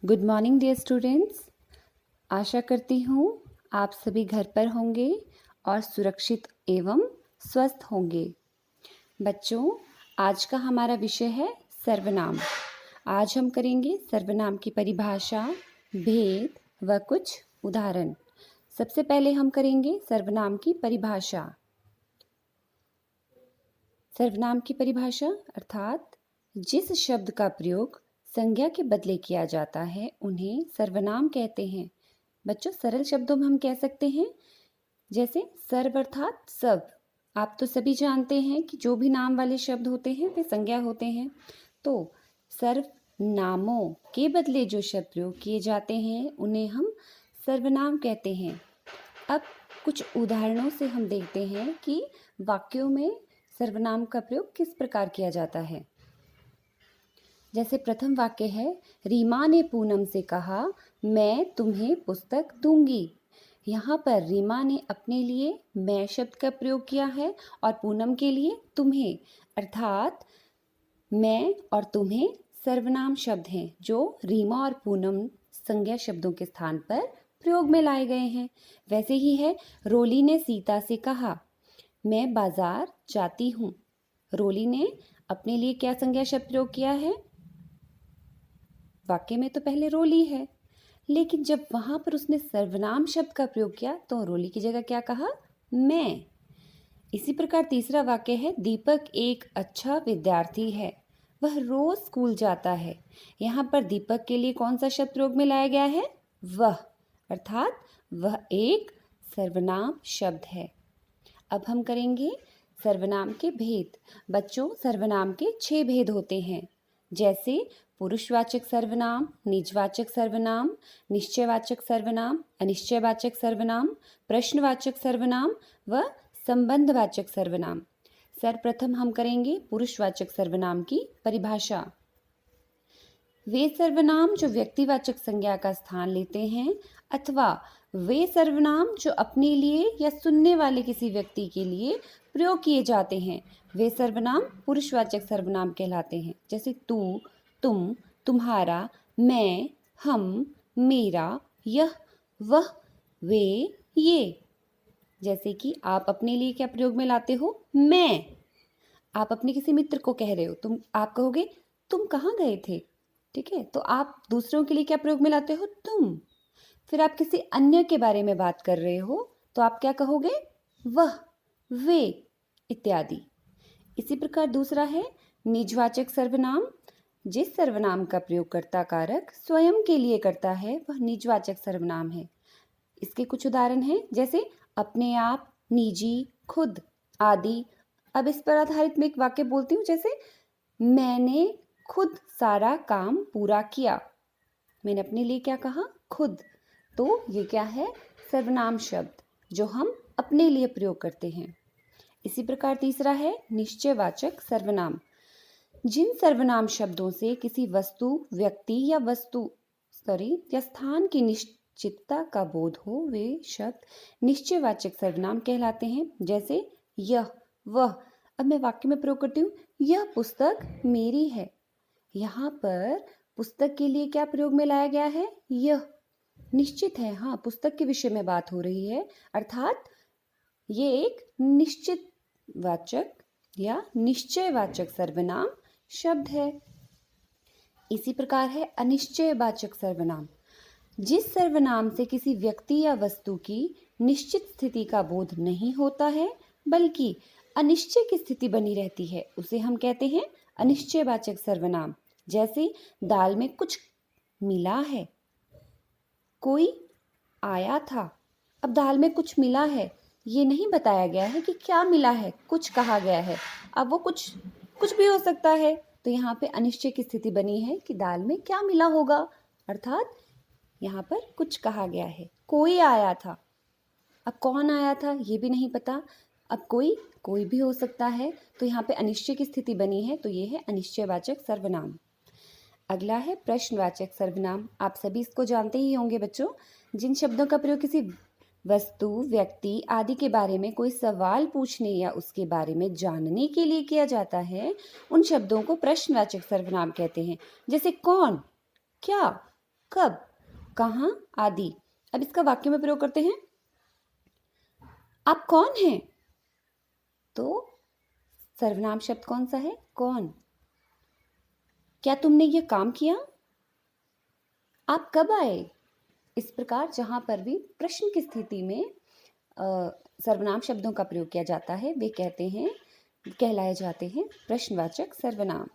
Good morning dear students. आशा करती हूँ आप सभी घर पर होंगे और सुरक्षित एवं स्वस्थ होंगे। बच्चों, आज का हमारा विषय है सर्वनाम। आज हम करेंगे सर्वनाम की परिभाषा, भेद व कुछ उदाहरण। सबसे पहले हम करेंगे सर्वनाम की परिभाषा। सर्वनाम की परिभाषा अर्थात जिस शब्द का प्रयोग संज्ञा के बदले किया जाता है उन्हें सर्वनाम कहते हैं। बच्चों, सरल शब्दों में हम कह सकते हैं जैसे सर्व अर्थात सब। आप तो सभी जानते हैं कि जो भी नाम वाले शब्द होते हैं वे संज्ञा होते हैं। तो सर्वनामों के बदले जो शब्द प्रयोग किए जाते हैं उन्हें हम सर्वनाम कहते हैं। अब कुछ उदाहरणों से हम देखते हैं कि वाक्यों में सर्वनाम का प्रयोग किस प्रकार किया जाता है। जैसे प्रथम वाक्य है, रीमा ने पूनम से कहा मैं तुम्हें पुस्तक दूंगी। यहाँ पर रीमा ने अपने लिए मैं शब्द का प्रयोग किया है और पूनम के लिए तुम्हें, अर्थात मैं और तुम्हें सर्वनाम शब्द हैं जो रीमा और पूनम संज्ञा शब्दों के स्थान पर प्रयोग में लाए गए हैं। वैसे ही है, रोली ने सीता से कहा मैं बाजार जाती हूँ। रोली ने अपने लिए क्या संज्ञा शब्द प्रयोग किया है? वाक्य में तो पहले रोली है, लेकिन जब वहां पर उसने सर्वनाम शब्द का प्रयोग किया तो रोली की जगह क्या कहा? मैं। इसी प्रकार तीसरा वाक्य है, दीपक एक अच्छा विद्यार्थी है, वह रोज स्कूल जाता है। यहाँ पर दीपक के लिए कौन सा शब्द प्रयोग में लाया गया है? वह, अर्थात वह एक सर्वनाम शब्द है। अब हम करेंगे सर्वनाम के भेद। बच्चों, सर्वनाम के 6 भेद होते हैं, जैसे पुरुषवाचक सर्वनाम, निजवाचक सर्वनाम, निश्चयवाचक सर्वनाम, अनिश्चयवाचक सर्वनाम, प्रश्नवाचक सर्वनाम व संबंधवाचक सर्वनाम। सर्वप्रथम हम करेंगे पुरुषवाचक सर्वनाम की परिभाषा। वे सर्वनाम जो व्यक्तिवाचक संज्ञा का स्थान लेते हैं अथवा वे सर्वनाम जो अपने लिए या सुनने वाले किसी व्यक्ति के लिए प्रयोग किए जाते हैं, वे सर्वनाम पुरुषवाचक सर्वनाम कहलाते हैं। जैसे तू, तुम, तुम्हारा, मैं, हम, मेरा, यह, वह, वे, ये। जैसे कि आप अपने लिए क्या प्रयोग में लाते हो? मैं। आप अपने किसी मित्र को कह रहे हो, आप कहोगे तुम कहाँ गए थे, ठीक है? तो आप दूसरों के लिए क्या प्रयोग में लाते हो? तुम। फिर आप किसी अन्य के बारे में बात कर रहे हो तो आप क्या कहोगे? वह, वे इत्यादि। इसी प्रकार दूसरा है निजवाचक सर्वनाम। जिस सर्वनाम का प्रयोग कर्ता कारक स्वयं के लिए करता है वह निजवाचक सर्वनाम है। इसके कुछ उदाहरण हैं, जैसे अपने आप, निजी, खुद आदि। अब इस पर आधारित मैं एक वाक्य बोलती हूँ, जैसे मैंने खुद सारा काम पूरा किया। मैंने अपने लिए क्या कहा? खुद। तो ये क्या है? सर्वनाम शब्द जो हम अपने लिए प्रयोग करते हैं। इसी प्रकार तीसरा है निश्चयवाचक सर्वनाम। जिन सर्वनाम शब्दों से किसी वस्तु, व्यक्ति या स्थान की निश्चितता का बोध हो वे शब्द निश्चयवाचक सर्वनाम कहलाते हैं। जैसे यह, वह। अब मैं वाक्य में प्रयोग करती हूँ, यह पुस्तक मेरी है। यहाँ पर पुस्तक के लिए क्या प्रयोग में लाया गया है? यह। निश्चित है, हाँ, पुस्तक के विषय में बात हो रही है, अर्थात ये एक निश्चित वाचक या निश्चयवाचक सर्वनाम शब्द है। इसी प्रकार है अनिश्चयवाचक सर्वनाम। जिस सर्वनाम से किसी व्यक्ति या वस्तु की निश्चित स्थिति का बोध नहीं होता है बल्कि अनिश्चय की स्थिति बनी रहती है, उसे हम कहते हैं अनिश्चयवाचक सर्वनाम। जैसे दाल में कुछ मिला है, कोई आया था। अब दाल में कुछ मिला है, ये नहीं बताया गया है कि क्या मिला है, कुछ कहा गया है। अब वो कुछ भी हो सकता है, तो यहाँ पे अनिश्चय की स्थिति बनी है कि दाल में क्या मिला होगा, अर्थात यहाँ पर कुछ कहा गया है। कोई आया था, अब कौन आया था ये भी नहीं पता। अब कोई भी हो सकता है, तो यहाँ पे अनिश्चय की स्थिति बनी है, तो ये है अनिश्चयवाचक सर्वनाम। अगला है प्रश्नवाचक सर्वनाम। आप सभी इसको जानते ही होंगे बच्चों। जिन शब्दों का प्रयोग किसी वस्तु, व्यक्ति आदि के बारे में कोई सवाल पूछने या उसके बारे में जानने के लिए किया जाता है, उन शब्दों को प्रश्नवाचक सर्वनाम कहते हैं। जैसे कौन, क्या, कब, कहाँ आदि। अब इसका वाक्य में प्रयोग करते हैं। आप कौन हैं? तो सर्वनाम शब्द कौन सा है? कौन। क्या तुमने ये काम किया? आप कब आए? इस प्रकार जहाँ पर भी प्रश्न की स्थिति में सर्वनाम शब्दों का प्रयोग किया जाता है वे कहलाए जाते हैं प्रश्नवाचक सर्वनाम।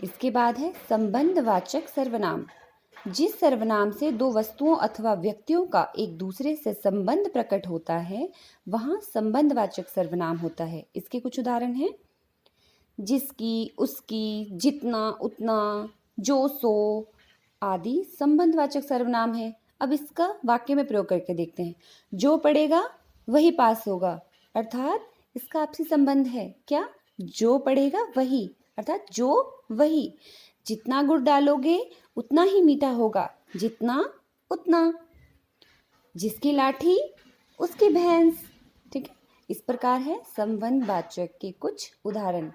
इसके बाद है संबंधवाचक सर्वनाम। जिस सर्वनाम से दो वस्तुओं अथवा व्यक्तियों का एक दूसरे से संबंध प्रकट होता है वहाँ संबंधवाचक सर्वनाम होता है। इसके कुछ उदाहरण हैं। जिसकी, उसकी, जितना, उतना, जो, सो आदि संबंधवाचक सर्वनाम है। अब इसका वाक्य में प्रयोग करके देखते हैं। जो पढ़ेगा वही पास होगा, अर्थात इसका आपसी संबंध है। क्या? जो पढ़ेगा वही, अर्थात जो वही। जितना गुड़ डालोगे उतना ही मीठा होगा, जितना उतना। जिसकी लाठी उसकी भैंस। ठीक है, इस प्रकार है संबंधवाचक के कुछ उदाहरण।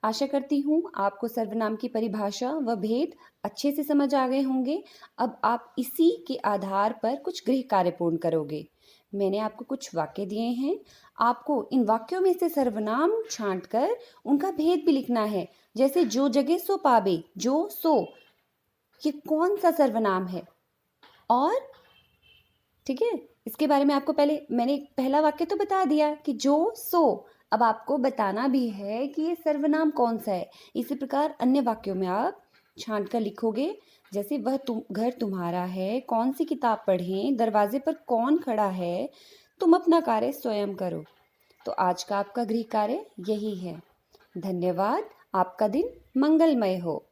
आशा करती हूँ आपको सर्वनाम की परिभाषा व भेद अच्छे से समझ आ गए होंगे। अब आप इसी के आधार पर कुछ गृह कार्य पूर्ण करोगे। मैंने आपको कुछ वाक्य दिए हैं, आपको इन वाक्यों में से सर्वनाम छांटकर उनका भेद भी लिखना है। जैसे जो जगे सो पावे, जो सो, ये कौन सा सर्वनाम है? और ठीक है, इसके बारे में आपको मैंने पहला वाक्य तो बता दिया कि जो सो। अब आपको बताना भी है कि ये सर्वनाम कौन सा है। इसी प्रकार अन्य वाक्यों में आप छांट कर लिखोगे। जैसे घर तुम्हारा है, कौन सी किताब पढ़ें, दरवाजे पर कौन खड़ा है, तुम अपना कार्य स्वयं करो। तो आज का आपका गृह कार्य यही है। धन्यवाद। आपका दिन मंगलमय हो।